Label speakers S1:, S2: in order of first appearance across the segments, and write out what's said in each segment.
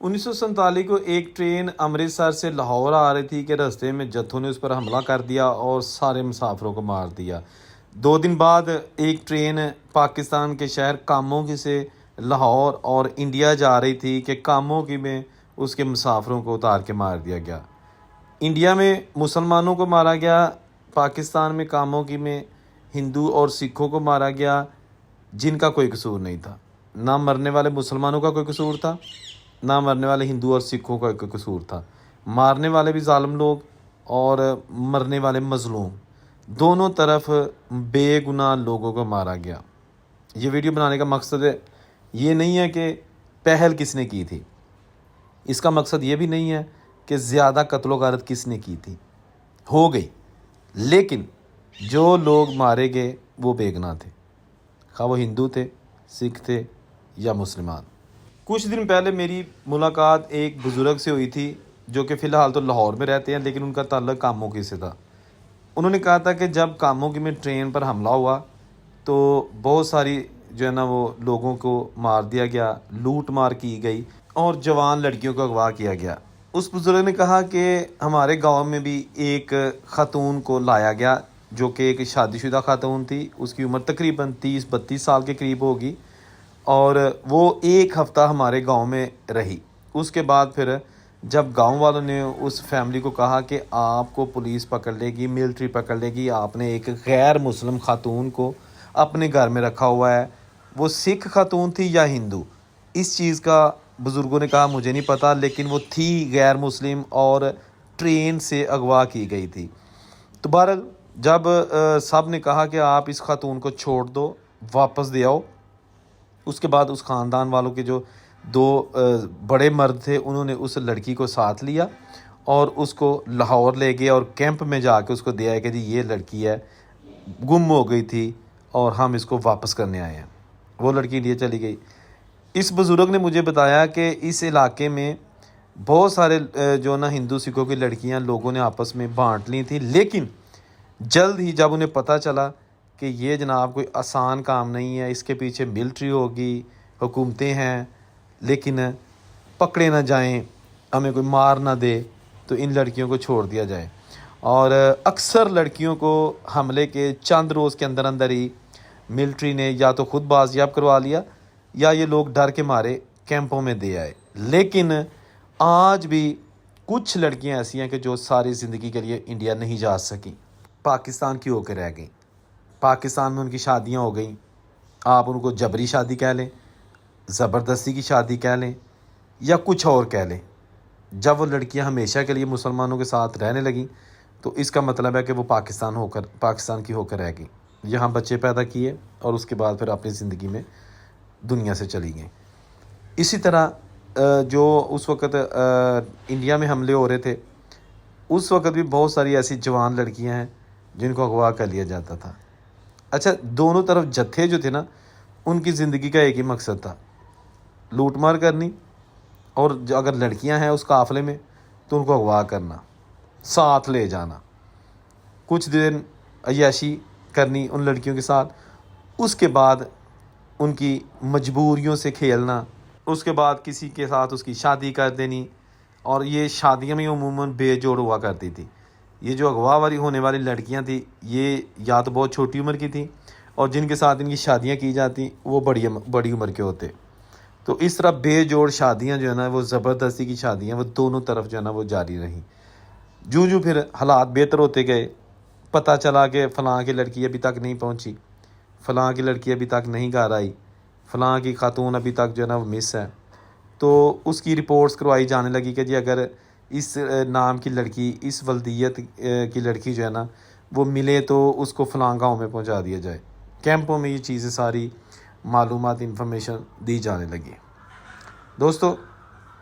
S1: 1947 کو ایک ٹرین امرتسر سے لاہور آ رہی تھی کہ راستے میں جتھوں نے اس پر حملہ کر دیا اور سارے مسافروں کو مار دیا۔ 2 دن بعد ایک ٹرین پاکستان کے شہر کاموکی سے لاہور اور انڈیا جا رہی تھی کہ کاموکی میں اس کے مسافروں کو اتار کے مار دیا گیا۔ انڈیا میں مسلمانوں کو مارا گیا، پاکستان میں کاموکی میں ہندو اور سکھوں کو مارا گیا جن کا کوئی قصور نہیں تھا۔ نہ مرنے والے مسلمانوں کا کوئی قصور تھا، نہ مرنے والے ہندو اور سکھوں کا کوئی قصور تھا۔ مارنے والے بھی ظالم لوگ اور مرنے والے مظلوم، دونوں طرف بے گناہ لوگوں کو مارا گیا۔ یہ ویڈیو بنانے کا مقصد یہ نہیں ہے کہ پہل کس نے کی تھی، اس کا مقصد یہ بھی نہیں ہے کہ زیادہ قتل و غارت کس نے کی تھی، ہو گئی، لیکن جو لوگ مارے گئے وہ بے گناہ تھے، خواہ وہ ہندو تھے، سکھ تھے یا مسلمان۔ کچھ دن پہلے میری ملاقات ایک بزرگ سے ہوئی تھی جو کہ فی الحال تو لاہور میں رہتے ہیں، لیکن ان کا تعلق کاموکی سے تھا۔ انہوں نے کہا تھا کہ جب کاموکی میں ٹرین پر حملہ ہوا تو بہت ساری جو ہے نا وہ لوگوں کو مار دیا گیا، لوٹ مار کی گئی اور جوان لڑکیوں کو اغوا کیا گیا۔ اس بزرگ نے کہا کہ ہمارے گاؤں میں بھی ایک خاتون کو لایا گیا جو کہ ایک شادی شدہ خاتون تھی، اس کی عمر تقریباً 30-32 سال کے قریب ہوگی، اور وہ ایک ہفتہ ہمارے گاؤں میں رہی۔ اس کے بعد پھر جب گاؤں والوں نے اس فیملی کو کہا کہ آپ کو پولیس پکڑ لے گی، ملٹری پکڑ لے گی، آپ نے ایک غیر مسلم خاتون کو اپنے گھر میں رکھا ہوا ہے، وہ سکھ خاتون تھی یا ہندو، اس چیز کا بزرگوں نے کہا مجھے نہیں پتہ، لیکن وہ تھی غیر مسلم اور ٹرین سے اغوا کی گئی تھی۔ تو بہرحال جب سب نے کہا کہ آپ اس خاتون کو چھوڑ دو، واپس دے آؤ، اس کے بعد اس خاندان والوں کے جو 2 بڑے مرد تھے انہوں نے اس لڑکی کو ساتھ لیا اور اس کو لاہور لے گئے اور کیمپ میں جا کے اس کو دیا کہ جی یہ لڑکی ہے، گم ہو گئی تھی اور ہم اس کو واپس کرنے آئے ہیں۔ وہ لڑکی لیے چلی گئی۔ اس بزرگ نے مجھے بتایا کہ اس علاقے میں بہت سارے جو نا ہندو سکھوں کی لڑکیاں لوگوں نے آپس میں بانٹ لی تھیں، لیکن جلد ہی جب انہیں پتہ چلا کہ یہ جناب کوئی آسان کام نہیں ہے، اس کے پیچھے ملٹری ہوگی، حکومتیں ہیں، لیکن پکڑے نہ جائیں، ہمیں کوئی مار نہ دے، تو ان لڑکیوں کو چھوڑ دیا جائے۔ اور اکثر لڑکیوں کو حملے کے چند روز کے اندر اندر ہی ملٹری نے یا تو خود بازیاب کروا لیا یا یہ لوگ ڈر کے مارے کیمپوں میں دے آئے۔ لیکن آج بھی کچھ لڑکیاں ایسی ہیں کہ جو ساری زندگی کے لیے انڈیا نہیں جا سکیں، پاکستان کی ہو کے رہ گئیں، پاکستان میں ان کی شادیاں ہو گئیں، آپ ان کو جبری شادی کہہ لیں، زبردستی کی شادی کہہ لیں یا کچھ اور کہہ لیں۔ جب وہ لڑکیاں ہمیشہ کے لیے مسلمانوں کے ساتھ رہنے لگیں تو اس کا مطلب ہے کہ وہ پاکستان کی ہو کر رہ گئیں، یہاں بچے پیدا کیے اور اس کے بعد پھر اپنی زندگی میں دنیا سے چلی گئیں۔ اسی طرح جو اس وقت انڈیا میں حملے ہو رہے تھے، اس وقت بھی بہت ساری ایسی جوان لڑکیاں ہیں جن کو اغوا کر لیا جاتا تھا۔ اچھا، دونوں طرف جتھے جو تھے نا، ان کی زندگی کا ایک ہی مقصد تھا، لوٹ مار کرنی، اور اگر لڑکیاں ہیں اس قافلے میں تو ان کو اغوا کرنا، ساتھ لے جانا، کچھ دن عیاشی کرنی ان لڑکیوں کے ساتھ، اس کے بعد ان کی مجبوریوں سے کھیلنا، اس کے بعد کسی کے ساتھ اس کی شادی کر دینی، اور یہ شادیاں میں عموماً بے جوڑ ہوا کرتی تھی۔ یہ جو اغوا والی ہونے والی لڑکیاں تھیں یہ یا تو بہت چھوٹی عمر کی تھیں، اور جن کے ساتھ ان کی شادیاں کی جاتی وہ بڑی عمر کے ہوتے۔ تو اس طرح بے جوڑ شادیاں جو ہے نا، وہ زبردستی کی شادیاں، وہ دونوں طرف جو ہے نا وہ جاری رہیں۔ جو پھر حالات بہتر ہوتے گئے، پتہ چلا کہ فلاں کی لڑکی ابھی تک نہیں پہنچی، فلاں کی لڑکی ابھی تک نہیں گھر آئی، فلاں کی خاتون ابھی تک جو ہے نا وہ مس ہے، تو اس کی رپورٹس کروائی جانے لگی کہ جی اگر اس نام کی لڑکی، اس ولدیت کی لڑکی جو ہے نا وہ ملے تو اس کو فلاں گاؤں میں پہنچا دیا جائے۔ کیمپوں میں یہ چیزیں ساری معلومات، انفارمیشن دی جانے لگی۔ دوستو،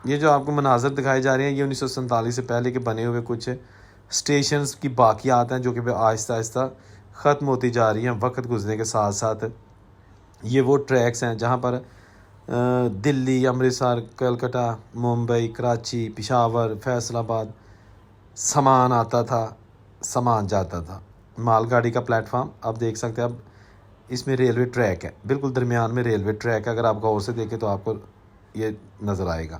S1: یہ جو آپ کو مناظر دکھائے جا رہے ہیں یہ 1947 سے پہلے کے بنے ہوئے کچھ اسٹیشنز کی باقیات ہیں جو کہ آہستہ آہستہ ختم ہوتی جا رہی ہیں وقت گزرنے کے ساتھ ساتھ۔ یہ وہ ٹریکس ہیں جہاں پر دلی، امرتسر، کلکتہ، ممبئی، کراچی، پشاور، فیصل آباد سامان آتا تھا، سامان جاتا تھا۔ مال گاڑی کا پلیٹ فارم آپ دیکھ سکتے ہیں، اب اس میں ریلوے ٹریک ہے، بالکل درمیان میں ریلوے ٹریک ہے، اگر آپ غور سے دیکھیں تو آپ کو یہ نظر آئے گا۔